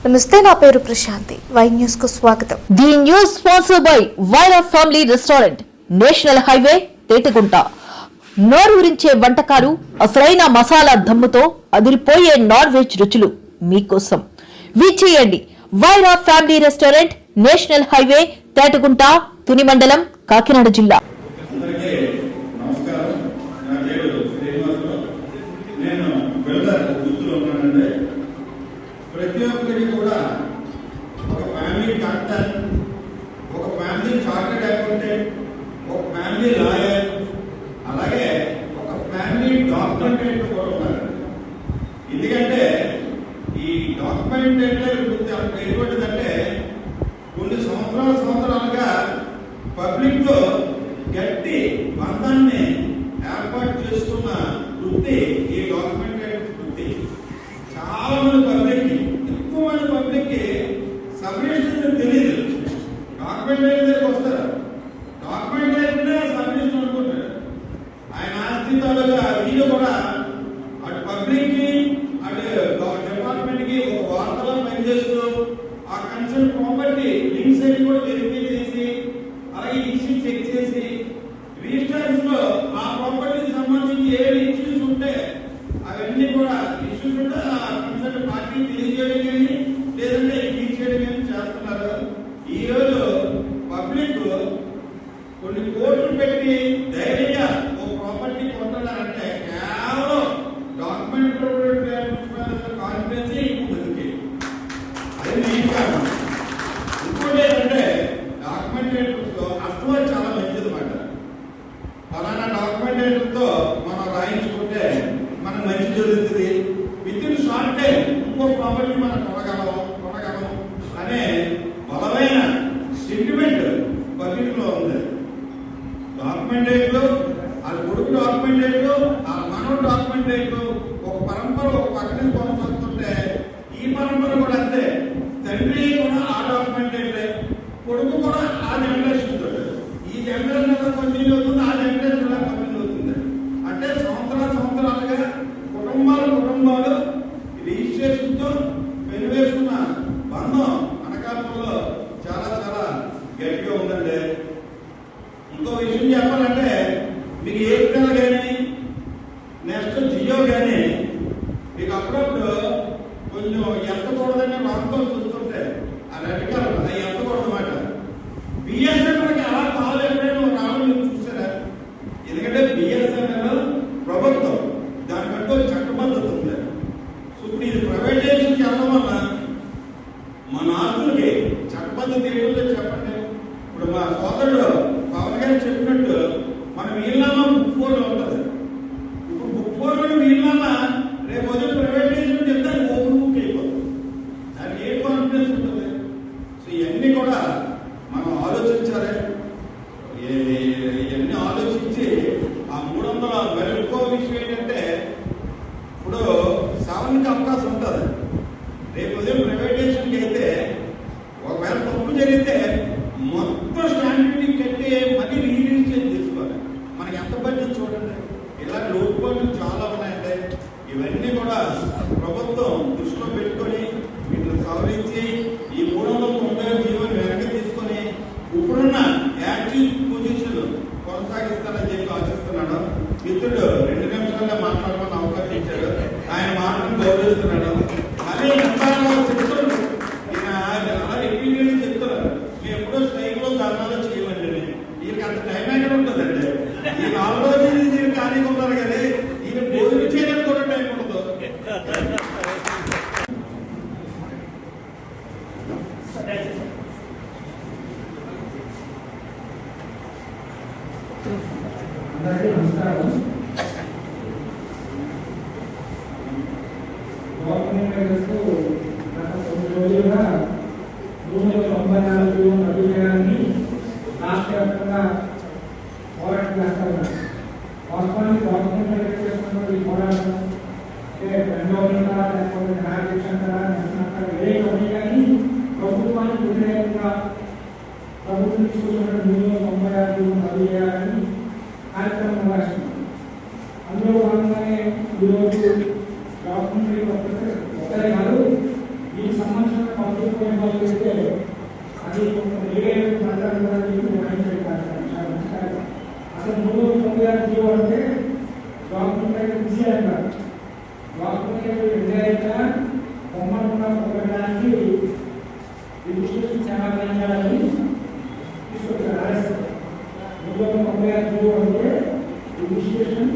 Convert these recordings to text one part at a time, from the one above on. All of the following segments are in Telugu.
నమస్తే, నా పేరు ప్రశాంతి. వై న్యూస్ కు స్వాగతం. The news sponsored by Wyra family restaurant, national highway, Tetagunta. నోరూరించే వంటకాలు, అసలైన మసాలా దమ్ముతో అదిరిపోయే నాన్ వెజ్ రుచులు మీకోసం. విచ్చేయండి Wyra family restaurant, national highway, Tetagunta, Tuni మండలం, కాకినాడ జిల్లా. ప్రతి ఒక్కరికి కూడా ఒక ఫ్యామిలీ డాక్టర్, ఒక ఫ్యామిలీ చార్టెడ్ అకౌంటెంట్, ఒక ఫ్యామిలీ లాయర్, అలాగే ఒక ఫ్యామిలీ డాక్యుమెంటేటర్ కూడా ఉన్నారు. ఎందుకంటే ఈ డాక్యుమెంటేటర్ ఎటువంటిదంటే కొన్ని సంవత్సరాలుగా పబ్లిక్ తో గట్టి బంధాన్ని ఏర్పాటు చేసుకున్న వృత్తి ఈ డాక్యుమెంటేటర్ వృత్తి. చాలా మంది ఎక్కువ మంది పబ్లిక్ సబ్మిషన్ తెలియదు. డాక్యుమెంట్ దగ్గరికి వస్తారు, డాక్యుమెంట్ లేకుంటే సబ్మిషన్ అనుకుంటారు. ఆయన ఆస్తి తాలూకా వీళ్ళు కూడా అటు పబ్లిక్ కి అటు డిపార్ట్మెంట్ కి ఒక వార్తలో పనిచేస్తూ ఆ కన్సర్న్ ప్రాపర్టీ లింక్స్ అన్ని కూడా వెరిఫై చేసి అలాగే ఈసీ చెక్ చేసి రిజిస్టర్స్ లో ఆ ప్రాపర్టీకి సంబంధించి ఏ ఇష్యూస్ ఉంటే అవన్నీ కూడా ఇష్యూస్ ఉంటే ఆ కన్సర్న్ పార్టీ తెలియజేయడం కానీ లేదంటే తీర్చేయడం కానీ చేస్తున్నారు. ఈ రోజు పబ్లిక్ కొన్ని కోట్లు పెట్టి ధైర్యంగా ఒక ప్రాపర్టీ కొట్టాలంటే కేవలం డాక్యుమెంట్ కాన్ఫిడెన్స్ ముందుకి. అది మెయిన్ కారణం. ఇంకోటి ఏంటంటే డాక్యుమెంటేటర్తో అర్థం చాలా మంచిది అన్నమాట. ఫలానా డాక్యుమెంటేటర్తో మనం రాయించుకుంటే మనకు మంచి జరుగుతుంది, విత్ ఇన్ షార్ట్ టైం ఇంకో ప్రాపర్టీ మనం కొనగలం అనే బలమైన సెంటిమెంట్ పబ్లిక్ లో ఉంది. డాక్యుమెంటేటర్, ఆ కొడుకు డాక్యుమెంటేటర్, ఆ మనవ డాక్యుమెంటేటర్, ఒక పరంపర ఒక పక్కన కొనసాగుతుంటే ఈ పరంపర కూడా అంతే. తండ్రి కూడా ఆ డాక్యుమెంటేటరే, కొడుకు కూడా ఆ జనరేషన్ తోటి, ఈ జనరేషన్ కంటిన్యూ అవుతుంది, ఆ జనరేషన్ కంటిన్యూ అవుతుంది. అంటే సంవత్సరాలుగా కుటుంబాలు రిజిస్ట్రేషన్ తో వెనువేసుకున్న బంధం అనకాపంలో చాలా చాలా గట్టిగా ఉందండి. ఇంకో విషయం చెప్పాలంటే మీకు ఎయిర్టెల్ కానీ నెక్స్ట్ జియో కానీ మీకు అప్పుడప్పుడు కొంచెం ఎత్తకూడదని రాంతో చూస్తుంటే ఆ రెడ్డికాలు అవి ఎత్తకూడదు అన్నమాట. బిఎస్ఎన్ఎల్కి అలా కాలు ఎప్పుడైనా రావడం మీరు చూసారా? ఎందుకంటే బిఎస్ఎన్ఎల్ ప్రభుత్వం, దానికంటూ చట్టబద్ధత ఉంది. సో ఇప్పుడు ఇది ప్రైవేటైజేషన్ చేయడం వల్ల మన ఆస్తులకి చట్టబద్ధత ఏంటో చెప్పండి. ఇప్పుడు మా సోదరుడు పవన్ గారు చెప్పినట్టు మన వీళ్ళనామా బుక్ 4 లో ఉంటుంది. ఇప్పుడు బుక్ 4 లో వీళ్ళనామా రేపు ఉదయం ప్రైవేటైజేషన్ చెప్తే ఓపెన్ బుక్ అయిపోతుంది. దానికి ఏ కాన్ఫిడెన్స్ ఉంటుంది? సో ఇవన్నీ కూడా మనం ఆలోచించాలి. ఇవన్నీ ఆలోచించి ఆ 300 మరి ఇంకో విషయం ఏంటంటే ఇప్పుడు 7కి అవకాశం ఉంటుంది. రేపు ఉదయం ప్రైవేటైజేషన్కి అయితే ఒకవేళ తప్పు జరిగితే మొత్తం స్టాండ్ డ్యూటీ కట్టి మనీ రిలీజ్ చేసి తీసుకోవాలి. మనకి ఎంత బడ్జెట్ చూడండి. ఇలాంటి లోటుపాట్లు చాలా ఉన్నాయంటే ఇవన్నీ కూడా ప్రభుత్వం దృష్టిలో పెట్టుకొని వీటిని సవరించి ఈ 390 జీవోని వెనక్కి తీసుకొని ఇప్పుడున్న యాక్టివ్ పొజిషన్ కొనసాగిస్తారని చెప్పి ఆశిస్తున్నాడు. మిత్రుడు 2 నిమిషాల్లో మాట్లాడమని అవకాశం ఇచ్చాడు. ఆయన మాటను గౌరవిస్తున్నాడు. మళ్ళీ చెప్తున్నాడు, అలా రిపీటెడ్ చెప్తున్నారు. మేము ఎప్పుడో స్ట్రైక్లో ధర్నాలో చేయమండి. వీరికి అంత టైం ఎక్కడ ఉంటుందండి? ఈ 4 రోజులు దీనికి ఖాళీ ఉన్నారు కానీ ఈయన భోజనం చేయడానికి కూడా టైం ఉండదు. అందరికీ నమస్కారం. గవర్నమెంట్ గత కొన్ని రోజులుగా 394 జీవోను రద్దు చేయడాన్ని రాష్ట్ర వ్యాప్తంగా పోరాటం చేస్తా ఉన్నారు. వాస్తవానికి గవర్నమెంట్ చేస్తున్నటువంటి పోరాటం రెండోనంతా లేకపోతే న్యాయశిక్షంగా ఏ కొన్ని కానీ ప్రభుత్వానికి వ్యతిరేకంగా ప్రభుత్వం తీసుకున్న 396 జీవోను రద్దు చేయాలని కార్యక్రమం నిర్వహిస్తున్నాం. అందులో భాగంగానే ఈరోజు డాక్యుమెంటరీ ఒకటే కాదు, దీనికి సంబంధించిన పోయిన వాళ్ళు చేస్తే అది అసలు 396 జీవో అంటే డాక్యుమెంట్ బిజీ అంటారు. డాక్యుమెంట్ విధంగా బొమ్మలు పొందడానికి రిజిస్ట్రేషన్ చాలా కేంద్రాలని తీసుకొచ్చారు. రాజస్థాన్ 396 జీవో అంటే రిజిస్ట్రేషన్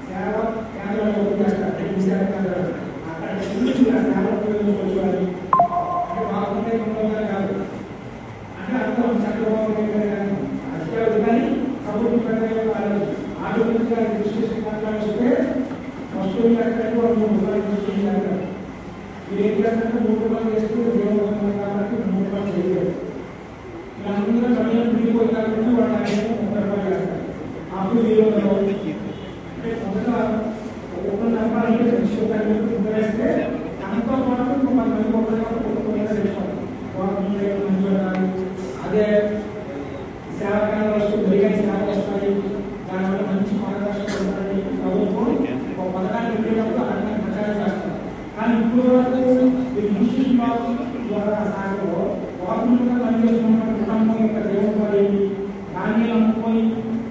సేవా కేంద్రాలు ఓపెన్ చేస్తారు. సేవా కేంద్రాలు అక్కడ సేవా ఉపయోగించుకోవాలి అంటే డాక్యుమెంట్ పొందడం కాదు అంటే అందరం చక్రబాబు రాజకీయాలు కానీ ప్రభుత్వం ప్రజలు ఆటోమేటిక్గా రిజిస్ట్రేషన్ మాట్లాడిస్తే ఫస్ట్ ఎక్కడ రిజిస్ట్రేషన్ చేస్తారు. మీరు ఏం చేస్తారంటే 3 రూపాయలు చేస్తే ఉపయోగపడుతుంది కాబట్టి 3 రూపాయలు చేయలేదు. ఇలా అందరూ సమయం మిగిలిపోయి కాబట్టి వాళ్ళు ఆయన 30 రూపాయలు చేస్తారు. అప్పుడు మీరు అంటే మొదట ఒక నమ్మాలంటే వేస్తే దాంతో పాటు ఇంకో 10 మంది తెచ్చుకోవాలి. అదే సేవా కేంద్రాలు వస్తూ మెరుగైన సేవలు వస్తాయి. దానివల్ల మంచి మార్గదర్శకం ఉంటాయి. ప్రభుత్వం ఒక పథకాన్ని పెట్టేటప్పుడు అన్ని ప్రచారం చేస్తారు. కానీ ఇప్పుడు వరకు ఇన్స్టిట్యూషన్ ద్వారా సాగులో గవర్నమెంట్గా పనిచేస్తున్న కుటుంబం యొక్క దేవోపాధి దాన్ని నమ్ముకొని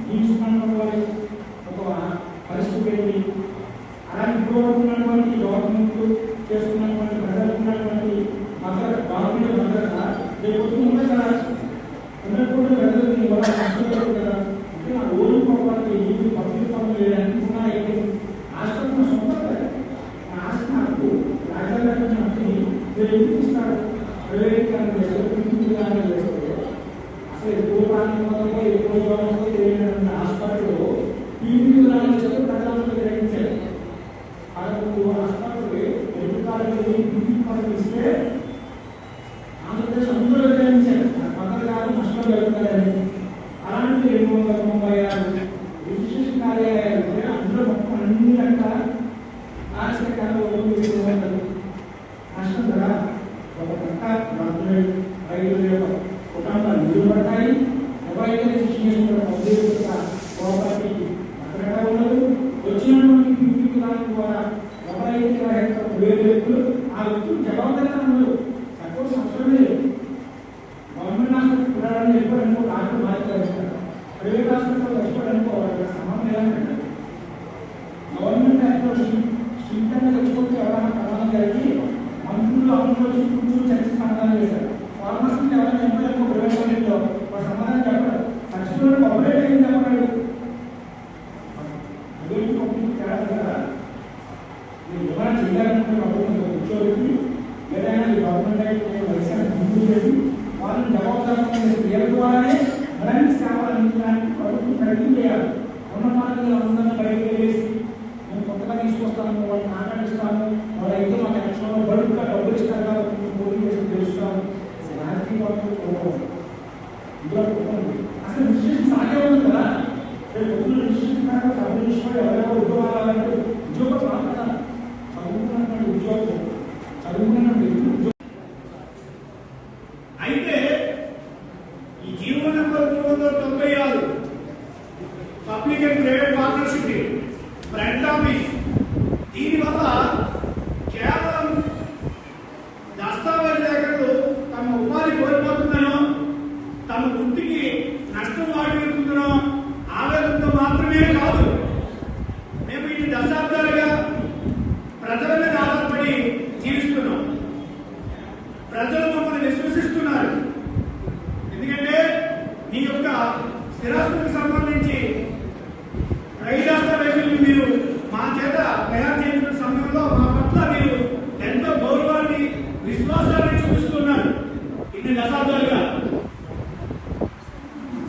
తీసుకున్నటువంటి ఒక పరిస్థితి ఏంటి? అలాగే ఇప్పుడు వరకు ఉన్నటువంటి గవర్నమెంట్ చేస్తున్నటువంటి ప్రజలకు ఉన్నటువంటి భద్రత గవర్నమెంట్ భద్రత రేపు ఉండే కదా ఉన్నటువంటి ప్రజలకు ఇవాళ కష్టపడదు కదా. అంటే నా ఓడిపోవాలి ఇది పబ్లిక్ పనులు చేయడానికి ఉన్నాయి. రాష్ట్రంలో సొంత రాష్ట్ర నాకు రాజ్యాంగాన్ని మీరు ఎందుకు ఇస్తారు? ప్రైవేటీకరణ చేస్తే అసలు ఎక్కువ ప్రాంతంలో ఎక్కువ దూరంలో తెలియనటువంటి హాస్పిటల్లో పీపీ విధానం చేస్తే ప్రజలను గ్రహించారు. 11 హాస్పిటల్ మెడికల్ కాలేజీ పీపీ పనులు ఇస్తే ఆంధ్రప్రదేశ్ అందరూ గ్రహించారు. పక్కన కాదు నష్టం జరుగుతుందని. అలాంటి 236 రిజిస్ట్రేషన్ కార్యాలయాలు అందులో మొత్తం అన్ని రకాల ఆశ్చర్యకాలు నష్టం కదా. ఒక పక్క రైతుల కుటుంబాలు నిధులు పడతాయి. మొబైల్ రిజిస్ట్రేషన్ చేసుకున్న పబ్లిక్ ప్రాపర్టీ అక్కడ ఉండదు. వచ్చినటువంటి పీపీ విధానం ద్వారా మొబైల్ వేరు వ్యక్తులు ఆ వ్యక్తులు జవాబుదారీగా ఉండదు. సపోజ్ అవసరం లేదు. గవర్నమెంట్ హాస్పిటల్ చూడాలని ఎప్పుడు అనుకో డాక్టర్ బాధ్యత వహిస్తారు. ప్రైవేట్ హాస్పిటల్ ఎప్పుడు అనుకోవాలి సంబంధం ఏదంటే గవర్నమెంట్ హాస్పిటల్ సింటంగా తెచ్చుకుంటే ఎవరైనా ప్రమాదం జరిగి మంత్రులు అమలు వచ్చి కూర్చొని చర్చ సమాధానం చేశారు. ఫార్మసీని ఎవరైనా ఎంపీలకు ప్రైవేట్ కాలేజీలో వాడు సమాధానం చెప్పారు. ఖచ్చితంగా పబ్లిక్ అయింది చెప్పాడు. ప్రైవేట్ పబ్లిక్ తేడా కదా. మీరు ఎవరైనా చేయాలనుకుంటే ప్రభుత్వం కూర్చోబెట్టి ఏదైనా ఈ గవర్నమెంట్ అయితే వైశాఖ ముందు చేసి వాళ్ళని జవాబుదారీ పేరు ద్వారానే మరిన్ని సేవలు అందించడానికి ప్రభుత్వం ప్రయత్నం చేయాలి. ఉన్న మార్గంలో అందరినీ బయటకు వెళ్ళేసి మేము కొత్తగా తీసుకొస్తాము, వాళ్ళు మాట్లాడిస్తాము, వాళ్ళైతే మాకు ఎలక్షన్లో బడుగా డబ్బులు ఇస్తారు కాబట్టి మేము పోటీ చేసి తెలుస్తాము. రాజకీయ ఇందులో అసలు రిజిస్ట్రేషన్ సాగే ఉంది కదా. రేపు పొద్దున్న రిజిస్ట్రేషన్ కాక సబ్ రిజిస్టర్ ఎవరెవరు ఉద్యోగాలంటే ఉద్యోగం రాదు కదా. చదువుకున్నటువంటి ఉద్యోగం చదువుకున్నటువంటి అయితే ఈ GO number 396 public and private partnership front office దీనివల్ల కేవలం దస్తావేజీదారులు తమ ఉపాధి కోల్పోతుందనో తమ వృత్తికి నష్టం వాటిల్లుతుందనో ఆవేదనతో మాత్రమే కాదు, మేము ఇన్ని దశాబ్దాలుగా ప్రజల మీద ఆధారపడి జీవిస్తున్నాం. ప్రజలు మమ్మల్ని విశ్వసిస్తున్నారు. ఎందుకంటే మీ యొక్క స్థిరాస్తులకు సంబంధించి రైతు దస్తావేజీలు మీరు మా చేత తయారు చేసిన సమయంలో మా పట్ల మీరు ఎంతో గౌరవాన్ని విశ్వాసాన్ని చూపిస్తున్నారు. ఇన్ని దశాబ్దాలుగా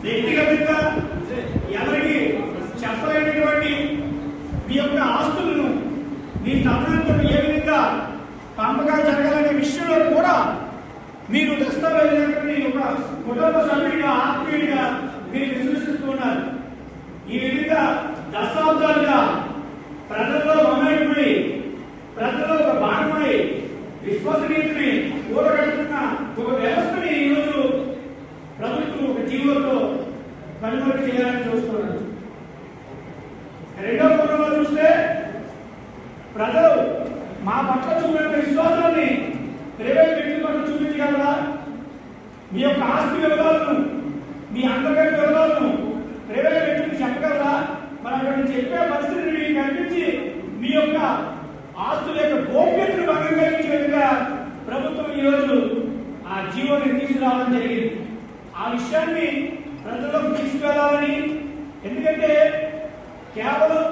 వ్యక్తిగతంగా ఎవరికి చెప్పలేనటువంటి మీ యొక్క ఆస్తులను మీ తమ్ములతో ఏ విధంగా పంపకాలు జరగాలనే విషయంలో కూడా మీరు దస్తావేజీని ఒక కుటుంబ సభ్యుడిగా ఆత్మీయుడిగా మీరు విశ్వసిస్తూ ఉన్నారు. ఈ విధంగా దశాబ్దాలుగా ప్రజల్లో మమేకమై ప్రజల్లో ఒక భాగమై విశ్వసనీయతని కూడగట్టుకున్న ఒక వ్యవస్థని ఈరోజు ప్రభుత్వం ఒక జీవోతో కనుగొని చేయాలని చూస్తున్నారు. రెండవ కోణంలో చూస్తే ప్రజలు మా పట్ల చూపిన విశ్వాసాన్ని ప్రైవేట్ వ్యక్తుల పట్ల చూపించగలరా ఆస్తి వివరాలను, మీ అంతర్గత వివరాలను ప్రైవేట్ వ్యక్తికి చెప్పగలరా? మరి అక్కడ చెప్పే పరిస్థితిని మీకు కల్పించి మీ యొక్క ఆస్తుల యొక్క గోప్యతను భంగం కలిగించే విధంగా ప్రభుత్వం ఈరోజు ఆ జీవోని తీసుకురావడం జరిగింది. ఆ విషయాన్ని ప్రజల్లోకి తీసుకువెళ్ళాలని, ఎందుకంటే కేవలం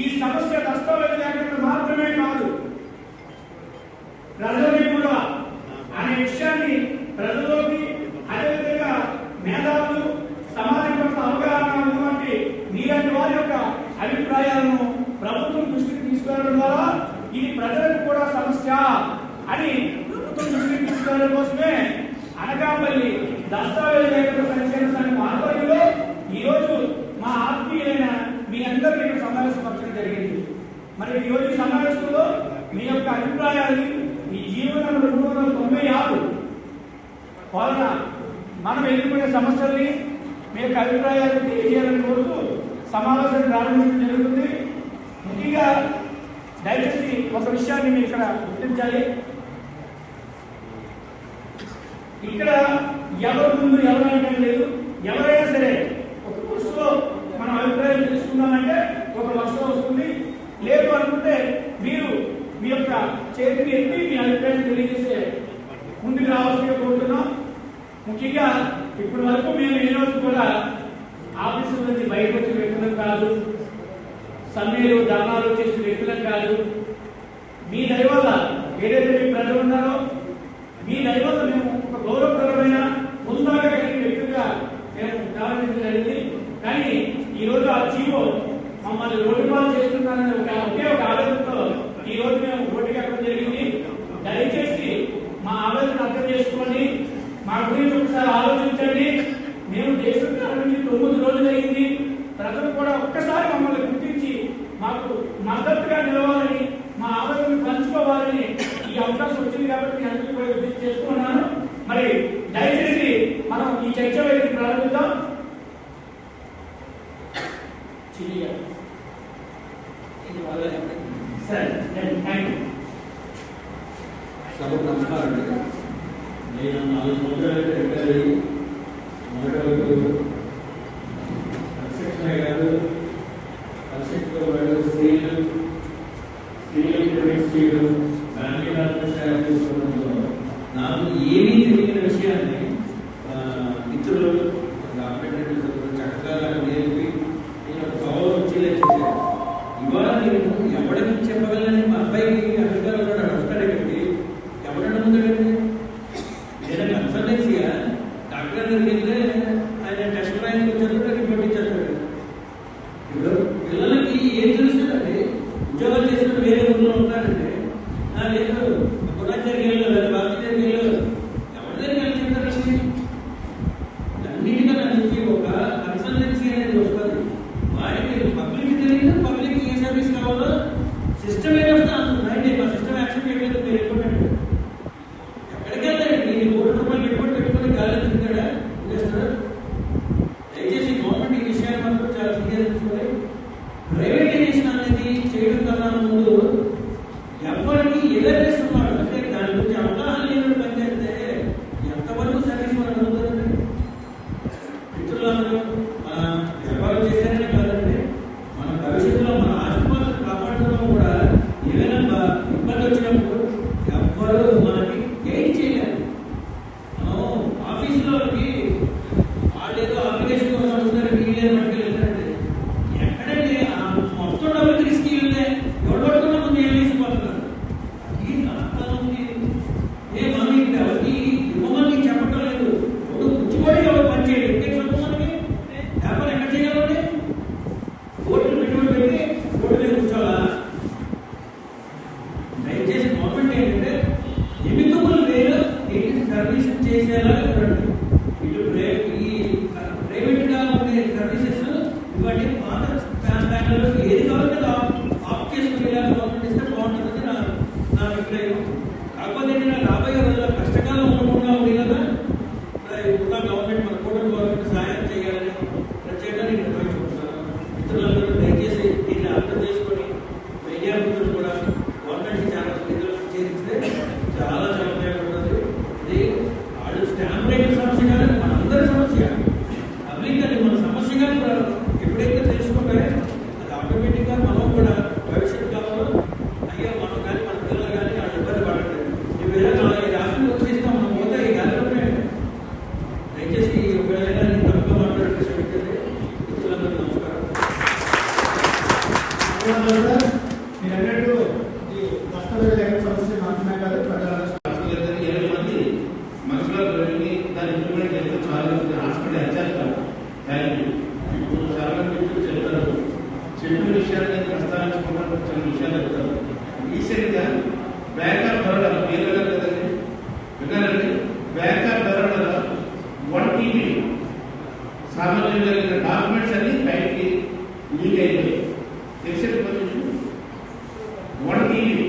ఈ సమస్య దస్తావేజు లేకుండా మాత్రమే కాదు, ప్రజలకి కూడా అనే విషయాన్ని ప్రజల్లోకి, అదేవిధంగా మేధావులు, సమాజం పట్ల అవగాహన ఉన్నటువంటి మీలాంటి వారి యొక్క అభిప్రాయాలను ప్రభుత్వం దృష్టికి తీసుకురావడం ద్వారా ఇది ప్రజలకు కూడా సమస్య అని ప్రభుత్వం దృష్టికి తీసుకురావడం కోసమే అనకాపల్లి దస్తావేజు లేకుండా సంక్షేమ సంఘం ఆధ్వర్యంలో ఈరోజు మా ఆత్మీయులైన మీ అందరికీ ఇక్కడ సమావేశపరచడం జరిగింది. మరి ఈ రోజు సమావేశంలో మీ యొక్క అభిప్రాయాన్ని, ఈ జీవన 396 వలన మనం ఎదుర్కొనే సమస్యల్ని మీ యొక్క అభిప్రాయాలను తెలియజేయాలని కోరుతూ సమావేశం ప్రారంభించడం జరుగుతుంది. ముఖ్యంగా దయచేసి ఒక విషయాన్ని మీరు ఇక్కడ గుర్తించాలి. ఇక్కడ ఎవరు ముందు ఎవరు అనడం లేదు. ఎవరైనా సరే ఒక కోర్సులో మనం అభిప్రాయం తెలుసుకుందామంటే ఒక వర్షం వస్తుంది. లేదు అనుకుంటే మీరు మీ యొక్క చేతిని ఎత్తి మీ అభిప్రాయం తెలియజేసే ముందుకు రావాల్సిందిగా కోరుతున్నాం. ముఖ్యంగా ఇప్పటి వరకు మేము ఈ రోజు కూడా ఆఫీసుల నుంచి బయటకు వచ్చిన వ్యక్తులం కాదు, సమ్మెలు ధర్నాలు చేసిన వ్యక్తులం కాదు. మీ దయ వల్ల ఏదైతే మీ ప్రజలు ఉన్నారో మీ దయ వల్ల మేము ఒక గౌరవప్రదమైన ముందాగా కలిగిన వ్యక్తులుగా మేము ప్రారంభించడం జరిగింది. కానీ ఈ రోజు ఆ జీవో మమ్మల్ని రోడ్డుపాలు చేస్తున్నారని ఒకే ఒక ఆలోచనతో ఈ రోజు మేము రోడ్డుకి ఎక్కడం జరిగింది. దయచేసి మా ఆలోచన అర్థం చేసుకోండి, మా గురించి ఒకసారి ఆలోచించండి. మేము దేశం ప్రారంభించి 9 రోజులు అయింది. ప్రజలు కూడా ఒక్కసారి మమ్మల్ని గుర్తించి మాకు మద్దతుగా నిలవాలని, మా ఆలోచన పంచుకోవాలని ఈ అవకాశం వచ్చింది కాబట్టి అందరికీ కూడా విజ్ఞప్తి చేసుకున్నాను. మరి దయచేసి మనం ఈ చర్చ వేదిక ప్రారంభిద్దాం. సభకు నమస్కారం అండి. నేను 4 సంవత్సరాలు రిటైర్ అయ్యి మొదటి కన్స్ట్రక్షన్ అయ్యారు. కన్స్ట్రక్షన్లో వాళ్ళు స్టీల్ ఇంటర్మీడియట్ చేయడం, ఫ్యామిలీ డాక్టర్ తయారు చేసుకోవడంలో నాకు ఏమీ తెలియని విషయాన్ని మిత్రులు చక్కగా నేర్పి నేను ఒక గౌరవం వచ్చేలా చేశాను. ఇవాళ నేను ఎవరికి చెప్పగలని మా అబ్బాయికి అధికారులు కూడా నమస్కారం పెట్టి ఎవరైనా ముందండి ఏదైనా కన్సల్టెన్సీగా డాక్టర్ దగ్గరికి వెళ్తే ఆయన టెస్ట్ రాయడానికి వచ్చారు, రిపోర్ట్ ఇచ్చేస్తాడు. ఇప్పుడు పిల్లలకి ఏం తెలుస్తుందండి? ఉద్యోగాలు చేసినట్టు వేరే ఊళ్ళో ఉంటారంటే లేదు గుణాచారి దగ్గరికి వెళ్ళు, లేదా బాబీ దగ్గరికి వెళ్ళు, ఎవరి దగ్గరికి వెళ్ళి చెప్తారండి? అన్నిటికన్నా నుంచి ఒక కన్సల్టెన్సీ అనేది వస్తుంది. వారికి పబ్లిక్ తెలియదు, పబ్లిక్ ఏ సర్వీస్ కావాలో సిస్టమ్ ఏదో వస్తుంది. మా సిస్టమ్ యాక్సెప్ట్ చేయలేదు, మీరు ఎక్కువ ఎక్కడికి వెళ్తారండి? నేను ₹1 పెట్టుబడి పెట్టుకుని గాలి తింటాడా ఇన్వెస్టర్? దయచేసి గవర్నమెంట్ ఈ విషయాన్ని మాత్రం చాలా సీరియస్ తీసుకోవాలి. ప్రైవేటైజేషన్ అనేది చేయడం కన్నా ముందు ఎవరికి అవేర్నెస్ ఉన్నారు అంటే దాని గురించి అవగాహన లేని పనిచేస్తే ఎంతవరకు సర్వీస్ మనం అందుతుందండి? మిత్రులందరూ వ్యాపారం చేశారనే కాదండి, మన భవిష్యత్తులో మన ఆస్తిపాస్తులు కాపాడుకోవడం కూడా ఏదైనా ఇబ్బంది వచ్చినప్పుడు ఎవ్వరూ మనకి గైడ్ చేయలేరు. మనం ఆఫీసులోకి వాళ్ళు ఏదో అప్లికేషన్ కోసం వస్తారు, వీళ్ళు మనకి వెళ్తారండి. ఎక్కడండి మొత్తం డబ్బులకి రిస్క్ వెళ్తే ఎవరు పట్టుకున్నా ముందు ఏం వేసిపోతున్నారు? ఈ కాలంకి మనం ఎవరికి ఇవ్వమని చెప్పడం లేదు. ఎవరు కూర్చుకోవడం ఎవరు పని చేయలేదు. ఇంకేం చెప్పు మనకి వ్యాపారం ఎక్కడ చేయగలండి? ఓట్లు పెట్టుబడి పెట్టి ఓటు మీద కూర్చోవాలా? దయచేసి గవర్నమెంట్ ఏంటంటే ఎన్నికలు వేరు దీన్ని సర్వీస్ చేసేలా చూడండి. ఇటు ప్రైవేట్ గా ఉండే సర్వీసెస్ ఇవన్నీ పాత బ్యాంకులలో ఏది కావాలంటే ఆఫ్ చేసుకునేలా గవర్నమెంట్ ఇస్తే బాగుంటుందని నా అభిప్రాయం. కాకపోతే నేను రాబోయే రోజుల్లో కష్టకాలం ఉండకుండా ఉంది కదా, ఇప్పుడు గవర్నమెంట్ మన కూడా గవర్నమెంట్ సహాయం చేయాలని ప్రత్యేకంగా నేను నిర్వహించుకుంటున్నాను. మిత్రులందరూ దయచేసి దీన్ని అర్థం చేసుకొని మీడియా మిత్రులు కూడా గవర్నమెంట్ చాలా నిధులు చేరిస్తే చాలా ఉపయోగపడుతుంది. ఇది వాళ్ళు స్టాంప్ మీకైతే తెలిసిన పద్ధతి 1 టీవీ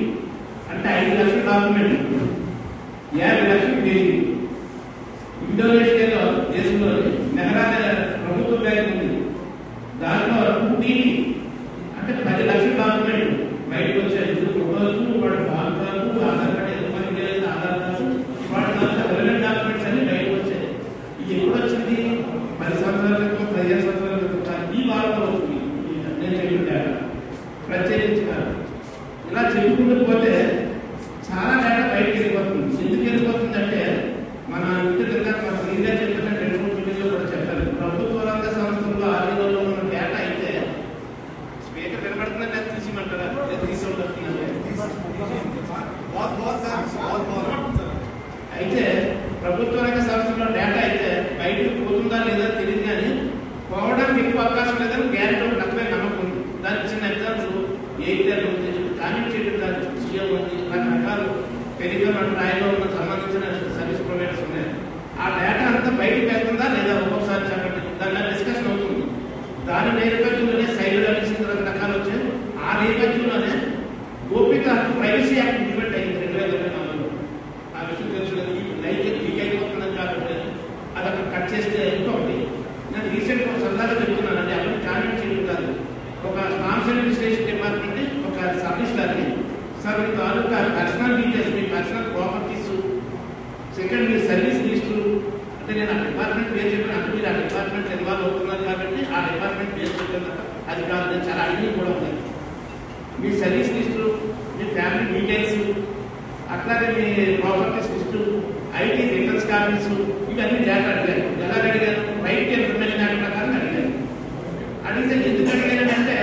అంటే 5 లక్షల డాక్యుమెంట్ 50 లక్షలు పేజీ. ఇండోనేషియాలో దేశంలో నెహ్రా ప్రభుత్వ బ్యాంక్ ఉంది, దాంట్లో 2 టీవీ అంటే 10 లక్షల డాక్యుమెంట్ బయటకు వచ్చాయి. ఫోటోలు, వాడు పాన్ కార్డు, ఆధార్ కార్డు, ఎంత ఆధార్ కార్డు, వాటి దాంట్లో రెలెవెంట్ డాక్యుమెంట్స్ అన్ని బయటకు వచ్చాయి. ఇది ఎప్పుడు వచ్చింది? 10 సంవత్సరాల క్రితం, 15 సంవత్సరాల క్రితం. ఈ వారంలో వచ్చింది నేను చెప్పిన డేటా ప్రత్యేకించి కాదు. ఇలా చెప్పుకుంటూ పోతే చాలా డేటా బయటకు వెళ్ళిపోతుంది. ఎందుకు వెళ్ళిపోతుంది అంటే మన మిత్రులుగా మన శ్రీగా చెప్పిన 2-3 మీటింగ్లో కూడా చెప్పారు. ప్రభుత్వ రంగ సంస్థల్లో ఆధీనంలో ఉన్న డేటా అయితే స్పీకర్ వినబడుతుందంటే అది తీసిమంటారా? తీసి అయితే ప్రభుత్వ రంగ సంస్థల్లో డేటా అయితే బయటకు పోతుందా లేదా తెలియదు, కానీ పోవడానికి ఎక్కువ అవకాశం లేదని గ్యారెంటీ ఒకటి అక్కడే నమ్మకం ఉంది. దానికి చిన్న ఎగ్జాంపుల్ ఎయిర్టెల్ ఉంది, కామెంట్ చేయడం దానికి జియో ఉంది, రకరకాలు టెలికాం ట్రాయిలో ఉన్న సంబంధించిన సర్వీస్ ప్రొవైడర్స్ ఉన్నాయి. ఆ డేటా అంతా బయటకు వెళ్తుందా లేదా ఒక్కొక్కసారి చెప్పండి, దాని డిస్కషన్ అవుతుంది. దాని నేపథ్యంలోనే సైబర్ అఫీసింగ్ రకరకాలు వచ్చాయి. ఆ నేపథ్యంలోనే గోప్యత ప్రైవసీ యాక్ట్ ఇంప్లిమెంట్ అయింది 2024లో. ఆ విషయం తెలుసు, లీక్ అయిపోతుందని కాబట్టి అది అక్కడ కట్ చేస్తే ఇంకొకటి. నేను రీసెంట్ ఒక సరదాగా చెప్తున్నానండి, అక్కడ కామెంట్ చేయడం కాదు. ఒక స్టాంప్స్ అడ్మినిస్ట్రేషన్ డిపార్ట్మెంట్ ఒక సర్వీస్ లాగే సార్ మీ తాలూకా పర్సనల్ డీటెయిల్స్, మీ పర్సనల్ ప్రాపర్టీస్, సెకండ్ మీ సర్వీస్ లిస్టు, అంటే నేను ఆ డిపార్ట్మెంట్ పేరు చెప్పిన అంటే మీరు ఆ డిపార్ట్మెంట్ ఇన్వాల్వ్ అవుతున్నారు కాబట్టి ఆ డిపార్ట్మెంట్ పేరు చెప్పిన అది కాదు, నేను చాలా అడిగి కూడా ఉన్నాయి. మీ సర్వీస్ లిస్టు, మీ ఫ్యామిలీ డీటెయిల్స్, అట్లాగే మీ properties list, IT returns copies, ఇవన్నీ డేటా అడిగారు. ఎలా అడిగారు? రైట్ ఇన్ఫర్మేషన్ యాక్ట్ ప్రకారం అడిగారు. అడిగితే ఎందుకు అడిగారంటే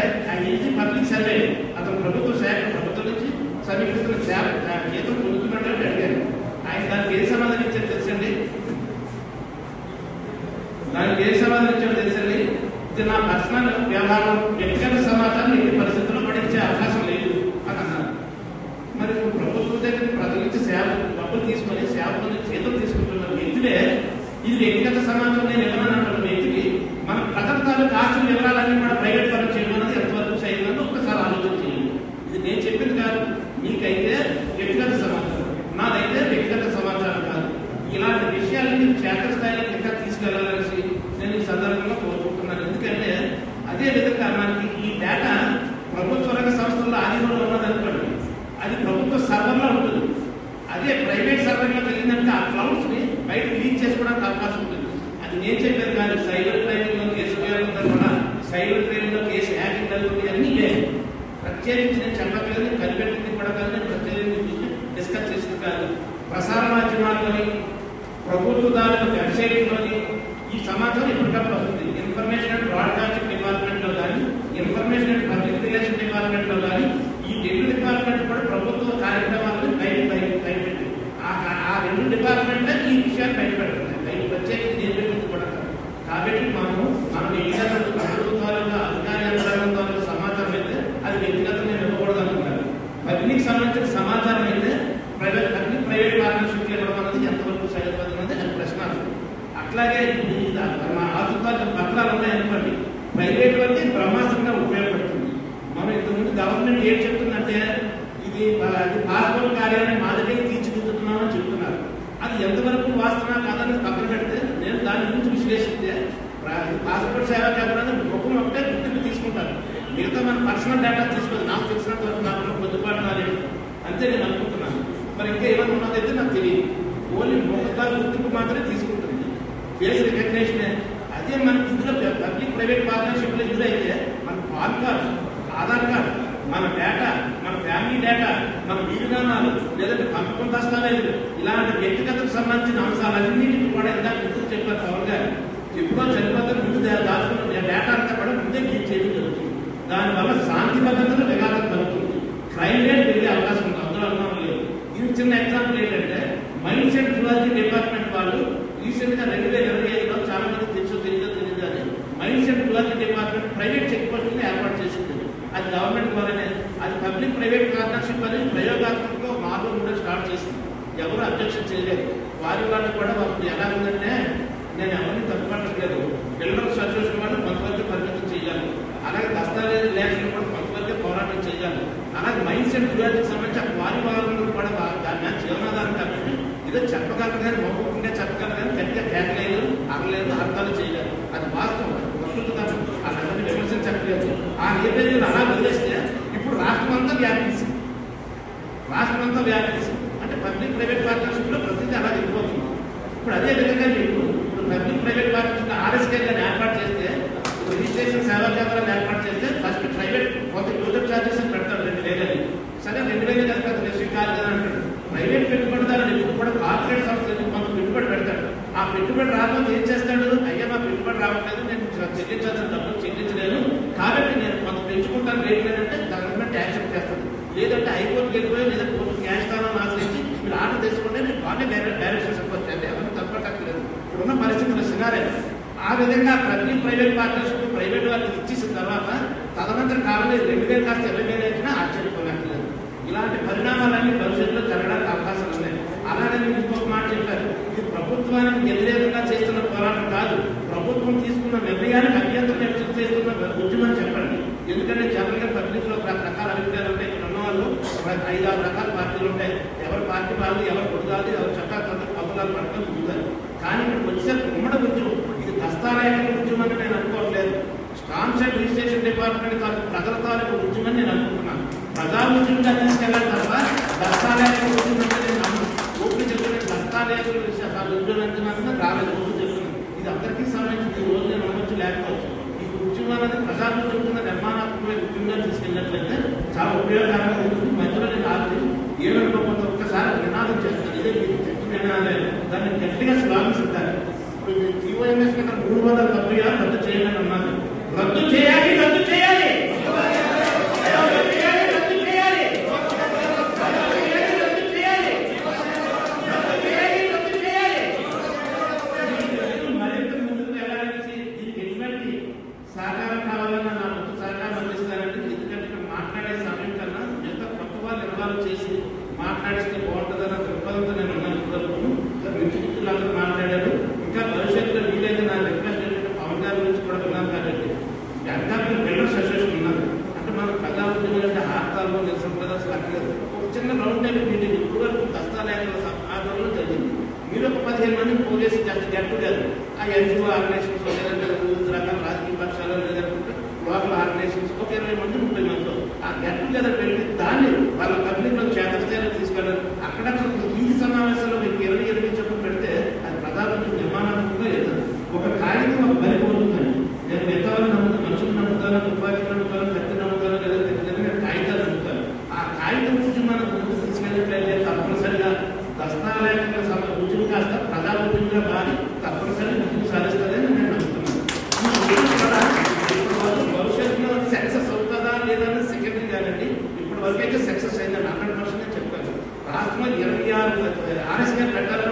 ఇది పబ్లిక్ సర్వే, అతను ప్రభుత్వ శాఖ ప్రభుత్వం నుంచి సమీపిస్తున్న జీతం పొందుతున్నట్టు అడిగారు. ఆయన దానికి ఏం సమాధానం ఇచ్చారు తెలుసండి? దానికి ఏం సమాధానం ఇచ్చారో తెలుసండి? ఇది నా పర్సనల్ వ్యవహారం, వ్యక్తిగత సమాచారం ఎట్టి పరిస్థితుల్లో పడించే అవకాశం లేదు అని అన్నారు. మరి ప్రభుత్వం దగ్గర ప్రజల నుంచి సేవ డబ్బులు తీసుకొని సేవ పొంది జీతం తీసుకుంటున్న వ్యక్తులే ఇది వ్యక్తిగత సమాచారం నేను ఇవ్వనన్న వ్యక్తికి మన ప్రజల తాలూకు ఆస్తుల వివరాలన్నీ కూడా ప్రైవేట్ పరం చేయడం అనేది ఎంతవరకు సైతుందో ఒక్కసారి ఆలోచన చేయండి. ఇది నేను చెప్పింది కాదు, మీకైతే వ్యక్తిగత సమాచారం, నాదైతే వ్యక్తిగత సమాచారం కాదు. ఇలాంటి విషయాలని క్షేత్రస్థాయిలో ఇంకా తీసుకెళ్లాలనేసి నేను ఈ సందర్భంలో కోరుకుంటున్నాను. ఎందుకంటే అదే విధంగా మనకి ఈ డేటా ప్రభుత్వ రంగ సంస్థల్లో ఆధీనంలో ఉన్నదనుకోండి, అది ప్రభుత్వ సర్వర్లో ఉంటుంది. అదే ప్రైవేట్ సర్వర్లో వెళ్ళిందంటే ఆ క్లౌడ్స్ ని బయట లీక్ చేసుకోవడానికి అవకాశం ఉంటుంది. అది నేను చెప్పేది కాదు. సైబర్ క్రైమ్ లో కేసు కూడా సైబర్ క్రైమ్ లో కేసు హ్యాకింగ్ జరుగుతుంది, అన్నీ లేదు. ప్రత్యేకించి నేను చెప్పగలను, కనిపెట్టింది కూడా కాదు, నేను ప్రత్యేకించి డిస్కస్ చేసింది కాదు. ప్రసార మాధ్యమాల్లోని ప్రభుత్వ దాని వెబ్సైట్లోని ఈ సమాచారం ఎప్పటికప్పుడు వస్తుంది. ఇన్ఫర్మేషన్ అండ్ బ్రాడ్కాస్టింగ్ డిపార్ట్మెంట్ లో కానీ, information and public relation department లో కానీ, ఈ 2 డిపార్ట్మెంట్ కూడా ప్రభుత్వ కార్యక్రమాలను బయటపెట్టి ఆ 2 డిపార్ట్మెంట్ ఈ విషయాన్ని బయటపెడుతున్నాయి. బయట ప్రత్యేకించి నేను కూడా కాబట్టి మనం వ్యక్తిగత ప్రభుత్వాల అధికార యంత్రాంగం ద్వారా సమాచారం అయితే అది వ్యక్తిగతం నేను ఇవ్వకూడదు అనుకుంటాను. పబ్లిక్ సంబంధించిన సమాచారం అయితే పబ్లిక్ ప్రైవేట్ పార్ట్నర్షిప్ ఇవ్వడం అనేది ఎంతవరకు సరిపోతున్నది అది ప్రశ్న. అట్లాగే మా ఆసుపత్రి పత్రాలు ఉన్నాయనుకోండి, ప్రైవేట్ వరకు బ్రహ్మాస్త్రంగా ఉపయోగపడుతుంది. మనం ఇంతకుముందు గవర్నమెంట్ ఏం చెప్తుందంటే ఇది పాస్పోర్ట్ కార్యాలయం మా దగ్గర తీర్చిదిద్దుతున్నామని చెప్తున్నారు. అది ఎంతవరకు వాస్తవా కాదని పక్కన పెడితే నేను దాని గురించి విశ్లేషిస్తే పాస్పోర్ట్ సేవా కేంద్రాన్ని ముఖం ఒకటే గుర్తింపు తీసుకుంటారు. మిగతా మన పర్సనల్ డేటా తీసుకోదు. నాకు తెలిసినంత వరకు నాకు పొద్దుపాటు రాలేదు అంతే నేను అనుకుంటున్నాను. మరి ఇంకా ఏమైనా ఉన్నదైతే నాకు తెలియదు. ఓన్లీ ముఖతా గుర్తింపు మాత్రమే తీసుకుంటుంది, ఫేస్ రికగ్నేషన్. అదే మనకి ఇందులో పబ్లిక్ ప్రైవేట్ పార్ట్నర్షిప్లో ఎదురైతే మన పాన్ కార్డు, ఆధార్ కార్డు, మన డేటా, మన ఫ్యామిలీ డేటా, మన వీలునామాలు, లేదంటే పంపకం దస్తావేజులు, ఇలాంటి వ్యక్తిగతకు సంబంధించిన అంశాలన్నింటినీ కూడా ఇందాక ముందు చెప్పారు పవన్ గారు. ఎప్పుడో చనిపోతే ముందు దాచుకున్న డేటా అంతా కూడా ముందే లీక్ చేయడం జరుగుతుంది. దానివల్ల శాంతి భద్రతలు విఘాతం కలుగుతుంది, క్రైమ్ రేట్ పెరిగే అవకాశం ఉంది, అందులో అనుమానం లేదు. ఇది చిన్న ఎగ్జాంపుల్ ఏంటంటే మైండ్ సెట్ జువాలజీ డిపార్ట్మెంట్ వాళ్ళు రీసెంట్ గా 2025లో చాలా మంది తెలియదో అని mind set zoology department private check post ని ఏర్పాటు చేసింది. అది గవర్నమెంట్ ద్వారానే, అది పబ్లిక్ ప్రైవేట్ పార్ట్నర్షిప్ అని ప్రయోగాత్మకంగా 4 స్టార్ట్ చేసింది. ఎవరు అబ్జెక్షన్ చేయలేదు. వాళ్ళు కూడా ఎలా ఉందంటే నేను ఎవరిని తప్పుపట్టట్లేదు, బిల్డర్స్ అసోసియేషన్ వాళ్ళు కొంతవరకు పరిమితం చేయాలి. అలాగే దస్తావేజ్ లేకుండా కూడా కొంతవరకే పోరాటం చేయాలి. అలాగే మైండ్ సెట్ డ్యూయాలిటీకి సంబంధించి వారి వాళ్ళందరూ కూడా దాని మీద జీవనాధారం కాబట్టి ఏదో చెప్పగలరు కానీ మౌఖికంగా చెప్పగలరు కానీ గట్టిగా కేకలేదు, అరలేదు, అర్థాలు చేయలేదు. అది వాస్తవం, వస్తుతాను అలాంటి విమర్శించట్లేదు. ఆ నిర్ణయం అలా వదిలేస్తే ఇప్పుడు రాష్ట్రం అంతా వ్యాపించింది. అంటే పబ్లిక్ ప్రైవేట్ పార్ట్నర్షిప్ లో ప్రతిదీ అలా వెళ్ళిపోతుంది. ఇప్పుడు అదే విధంగా ఇప్పుడు పబ్లిక్ ప్రైవేట్ పార్ట్నర్షిప్ RSK ఏర్పాటు చేస్తే, రిజిస్ట్రేషన్ సేవా కేంద్రాలు ఏర్పాటు చేస్తే ఫస్ట్ ప్రైవేట్ కొంత యూజర్ ఛార్జెస్ అని పెడతారు 2,000. సరే 2,000 కదా పెద్ద రిస్ట్రిక్ట్ కాదు కదా అంటాడు. ప్రైవేట్ పెట్టుబడిదారులు ఎప్పుడు కూడా కార్పొరేట్ సంస్థలు కొంత పెట్టుబడి పెడతాడు. ఆ పెట్టుబడి రాకపోతే ఏం చేస్తాడు? అయ్యా మా పెట్టుబడి రావట్లేదు, నేను చెల్లించాల్సిన డబ్బులు చెల్లించలేను కాబట్టి నేను కొంత పెంచుకుంటాను రేట్ లేదంటే గవర్నమెంట్ యాక్సెప్ట్ చేస్తుంది. లేదంటే హైకోర్టుకి వెళ్ళిపోయి లేదా కోర్టు న్యాయస్థానాన్ని ఆశ్రయించి మీరు ఆర్డర్ తీసుకుంటే నేను వాళ్ళే డైరెక్షన్స్ ఇవ్వచ్చు. అంటే ఎవరు తప్పట్టలేదు. ఇప్పుడున్న పరిస్థితుల సినారే ఆ విధంగా ప్రతి ప్రైవేట్ పార్ట్నర్షిప్ ప్రైవేట్ వాళ్ళకి ఇచ్చేసిన తర్వాత తదనంతరం కాలంలో 2,000 కాస్త 20,000 అయినా ఆశ్చర్యపోలేదు. ఇలాంటి పరిణామాలన్నీ భవిష్యత్తులో జరగడానికి అవకాశాలు ఉన్నాయి. అలాగే మీరు ఇంకొక మాట చెప్పారు, ఇది ప్రభుత్వానికి వ్యతిరేకంగా చేస్తున్న పోరాటం కాదు, ప్రభుత్వం తీసుకున్న నిర్ణయానికి అభ్యంతరం వ్యక్తం చేస్తున్న ఉద్యమం చెప్పండి. ఎందుకంటే జనరల్ గా పబ్లిక్ లో రకరకాల అభిప్రాయాలు ఉంటాయి. ఇక్కడ ఉన్న వాళ్ళు 5-6 రకాల పార్టీలు ఉంటాయి. ఎవరి పార్టీ వాళ్ళు ఎవరు కొడుతారు, ఎవరు చట్టాలు పథకాలు పట్టుకొని చూస్తారు. కానీ ఇక్కడ వచ్చే ఉమ్మడి ఉద్యమం ఇది దస్తావేజ్ ఉద్యమం అని నేను అనుకోవట్లేదు. స్టాంప్స్ అండ్ రిజిస్ట్రేషన్ డిపార్ట్మెంట్ ప్రజల తాలూకు ఉద్యమం నేను అనుకుంటున్నాను. ప్రజా ఉద్యమంగా తీసుకెళ్ళాలి తప్ప దస్తావేజ్ ఉద్యమం అంటే నేను ఓపెన్ చెప్తున్నాను. దస్తావేజులు ఉద్యమం రాలేదు ఓపెన్ చెప్తున్నాను. ఇది అందరికీ సంబంధించి ఈ రోజు నేను అనవచ్చు లేకపోవచ్చు. ఈ ఉద్యమం అనేది ప్రజా ఉద్యమం నిర్మాణాత్మకమైన ఉద్యమంగా తీసుకెళ్ళినట్లయితే చాలా ఉపయోగకరంగా ఉంటుంది. మధ్యలో నేను ఆల్రెడీ ఏమనుకోకపోతే ఒక్కసారి నినాదం చేస్తాను. ఇదే మీకు చెట్టు నినాదే, దాన్ని గట్టిగా స్లోగన్స్ ఇస్తారు. ఇప్పుడు TOMS కింద 370 రద్దు చేయాలని అన్నారు. రద్దు చేయాలి, రద్దు చేయాలి, మరింత ముందుకు వెళ్ళాలని దీనికి ఎటువంటి సహకారం కావాలన్నా నా ముందు సహకారం అందిస్తారంటే. ఎందుకంటే ఇక్కడ మాట్లాడే సమయం కన్నా ఎంత కొత్త వాళ్ళు ఇన్వాల్వ్ చేసి మాట్లాడిస్తే బాగుంటుందన్న దృక్పథంతో నేను ఉన్నాను. మిత్రులందరూ మాట్లాడారు. ఇంకా భవిష్యత్తులో వీలైతే నా రిక్వెస్ట్ ఏంటంటే పవన్ గారి గురించి కూడా విన్నాను కాబట్టి అడ్డాపిల్ బిల్డర్స్ అసోసియేషన్ ఉన్నారు. అంటే మన ప్రజా ఉద్యమం అంటే హార్తాల్లో నిరసన ప్రదర్శన అక్కలేదు. ఒక చిన్న రౌండ్ టేబుల్ మీటింగ్ ఇప్పుడు వరకు దస్తావేజుల ఆధ్వర్యంలో జరిగింది. మీరు ఒక 15 మందిని పోగేసి గట్టు కాదు. ఆ NGO ఆర్గనైజేషన్స్ లేదంటే వివిధ రకాల రాజకీయ పక్షాలు లేదంటే లోకల్ ఆర్గనైజేషన్స్ ఒక 20 మంది 30 మందితో ఆ గట్టు కదా పెట్టి దాన్ని వాళ్ళ పబ్లిక్ లో క్షేత్రస్థాయిలో తీసుకెళ్ళారు. అక్కడక్కడ ఈ సమావేశంలో మీకు 20 చొప్పున పెడితే అది ప్రధానమంత్రి నిర్మాణాత్మకంగా వెళ్తుంది. ఒక కాగితం ఒక బలి పోతుందండి. నేను మిగతాలను నమ్ముతాను, మనుషులు నమ్ముతాను, తుపాకీ నమ్ముతాను, కత్తి నమ్ముతాను, లేదా నేను కాగితాలు నమ్ముతాను. ఆ కాగితం నుంచి మనం ముందుకు తీసుకెళ్ళినట్లయితే తప్పనిసరిగా దస్తావేజుల ఉద్యమం కాస్త ప్రజా ఉద్యమంగా మారి తప్పనిసరిగా ముందుకు సాధిస్తుందని నేను నమ్ముతున్నాను. భవిష్యత్తులో సక్సెస్ అవుతుందా లేదా సెకండరీ కాదండి. ఇప్పటి వరకు అయితే సక్సెస్ అయిందని 100% చెప్పాను. రాష్ట్రంలో 26 RSK పెట్టాలి